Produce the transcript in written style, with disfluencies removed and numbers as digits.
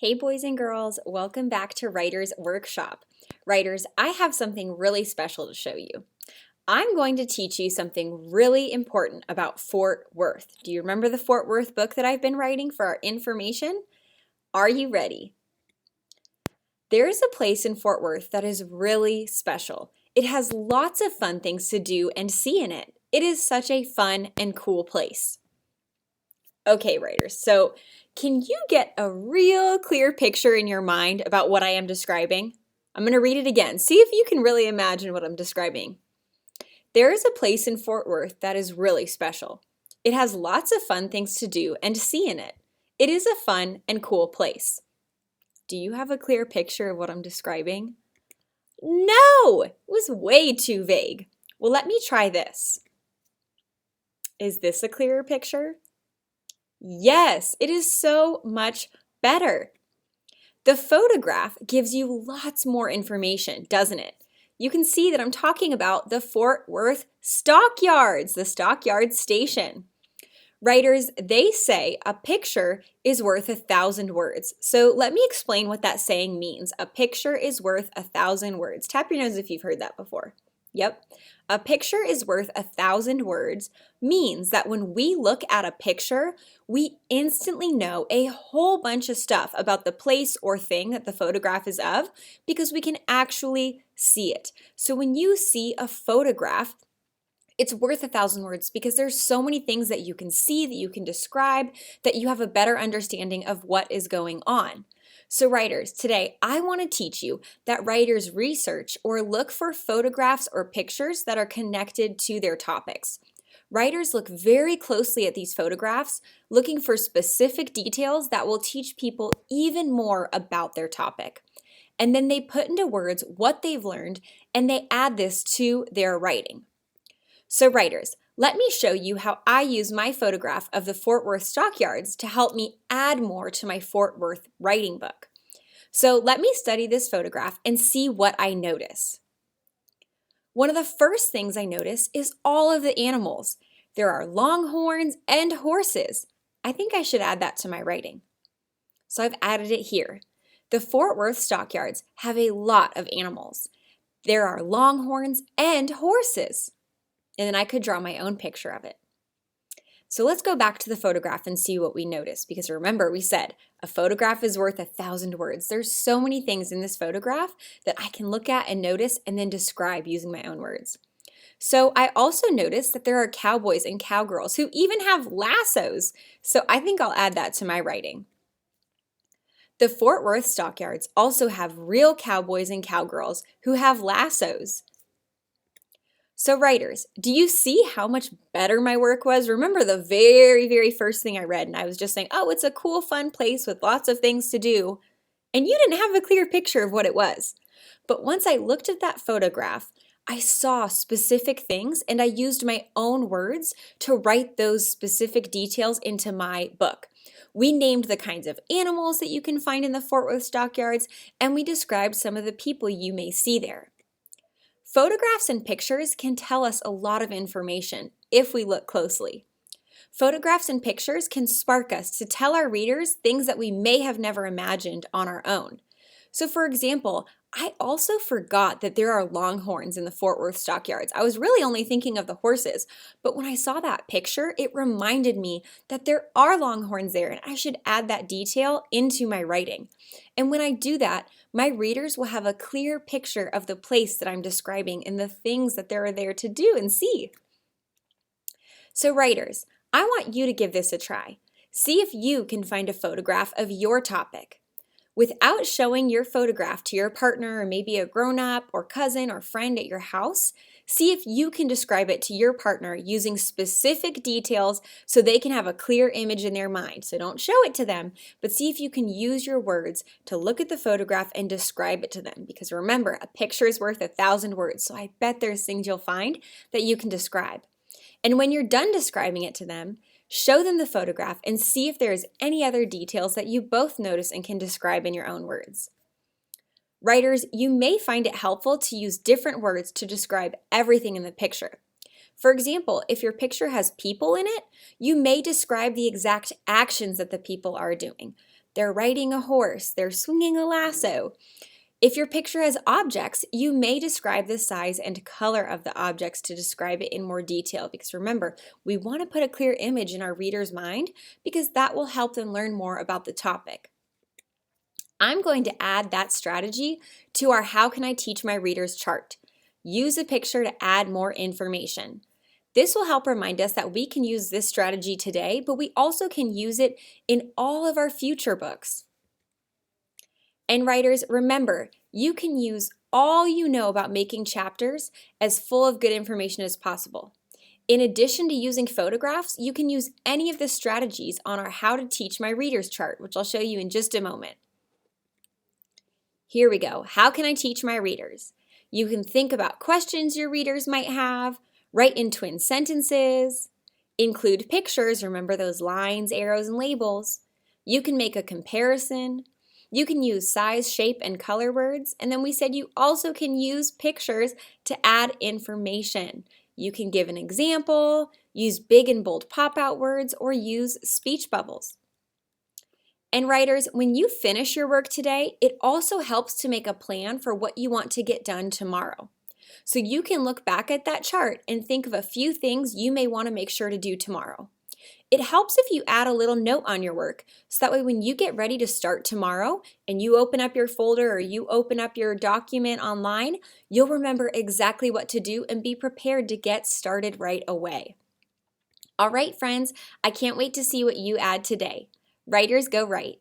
Hey boys and girls, welcome back to Writer's Workshop. Writers, I have something really special to show you. I'm going to teach you something really important about Fort Worth. Do you remember the Fort Worth book that I've been writing for our information? Are you ready? There is a place in Fort Worth that is really special. It has lots of fun things to do and see in it. It is such a fun and cool place. Okay, writers, so can you get a real clear picture in your mind about what I am describing? I'm going to read it again. See if you can really imagine what I'm describing. There is a place in Fort Worth that is really special. It has lots of fun things to do and to see in it. It is a fun and cool place. Do you have a clear picture of what I'm describing? No, it was way too vague. Well, let me try this. Is this a clearer picture? Yes, it is so much better. The photograph gives you lots more information, doesn't it? You can see that I'm talking about the Fort Worth Stockyards, the Stockyards Station. Writers, they say a picture is worth 1,000 words. So let me explain what that saying means. A picture is worth 1,000 words. Tap your nose if you've heard that before. Yep. A picture is worth 1,000 words means that when we look at a picture, we instantly know a whole bunch of stuff about the place or thing that the photograph is of because we can actually see it. So when you see a photograph, it's worth 1,000 words because there's so many things that you can see, that you can describe, that you have a better understanding of what is going on. So writers, today I want to teach you that writers research or look for photographs or pictures that are connected to their topics. Writers look very closely at these photographs, looking for specific details that will teach people even more about their topic. And then they put into words what they've learned and they add this to their writing. So writers, let me show you how I use my photograph of the Fort Worth Stockyards to help me add more to my Fort Worth writing book. So let me study this photograph and see what I notice. One of the first things I notice is all of the animals. There are longhorns and horses. I think I should add that to my writing. So I've added it here. The Fort Worth Stockyards have a lot of animals. There are longhorns and horses. And then I could draw my own picture of it. So let's go back to the photograph and see what we notice, because remember we said a photograph is worth 1,000 words. There's so many things in this photograph that I can look at and notice and then describe using my own words. So I also noticed that there are cowboys and cowgirls who even have lassos. So I think I'll add that to my writing. The Fort Worth Stockyards also have real cowboys and cowgirls who have lassos. So writers, do you see how much better my work was? Remember the very first thing I read and I was just saying, oh, it's a cool, fun place with lots of things to do. And you didn't have a clear picture of what it was. But once I looked at that photograph, I saw specific things and I used my own words to write those specific details into my book. We named the kinds of animals that you can find in the Fort Worth Stockyards, and we described some of the people you may see there. Photographs and pictures can tell us a lot of information if we look closely. Photographs and pictures can spark us to tell our readers things that we may have never imagined on our own. So for example, I also forgot that there are longhorns in the Fort Worth Stockyards. I was really only thinking of the horses, but when I saw that picture, it reminded me that there are longhorns there and I should add that detail into my writing. And when I do that, my readers will have a clear picture of the place that I'm describing and the things that they're there to do and see. So writers, I want you to give this a try. See if you can find a photograph of your topic. Without showing your photograph to your partner or maybe a grown-up or cousin or friend at your house, see if you can describe it to your partner using specific details so they can have a clear image in their mind. So don't show it to them, but see if you can use your words to look at the photograph and describe it to them. Because remember, a picture is worth 1,000 words, so I bet there's things you'll find that you can describe. And when you're done describing it to them, show them the photograph and see if there is any other details that you both notice and can describe in your own words. Writers, you may find it helpful to use different words to describe everything in the picture. For example, if your picture has people in it, you may describe the exact actions that the people are doing. they're riding a horse, they're swinging a lasso. If your picture has objects, you may describe the size and color of the objects to describe it in more detail, because remember, we want to put a clear image in our reader's mind because that will help them learn more about the topic. I'm going to add that strategy to our How Can I Teach My Readers chart. Use a picture to add more information. This will help remind us that we can use this strategy today, but we also can use it in all of our future books. And writers, remember, you can use all you know about making chapters as full of good information as possible. In addition to using photographs, you can use any of the strategies on our How to Teach My Readers chart, which I'll show you in just a moment. Here we go. How can I teach my readers? You can think about questions your readers might have, write in twin sentences, include pictures, remember those lines, arrows, and labels. You can make a comparison. You can use size, shape, and color words. And then we said you also can use pictures to add information. You can give an example, use big and bold pop-out words, or use speech bubbles. And writers, when you finish your work today, it also helps to make a plan for what you want to get done tomorrow. So you can look back at that chart and think of a few things you may want to make sure to do tomorrow. It helps if you add a little note on your work, so that way when you get ready to start tomorrow and you open up your folder or you open up your document online, you'll remember exactly what to do and be prepared to get started right away. All right, friends, I can't wait to see what you add today. Writers, go write.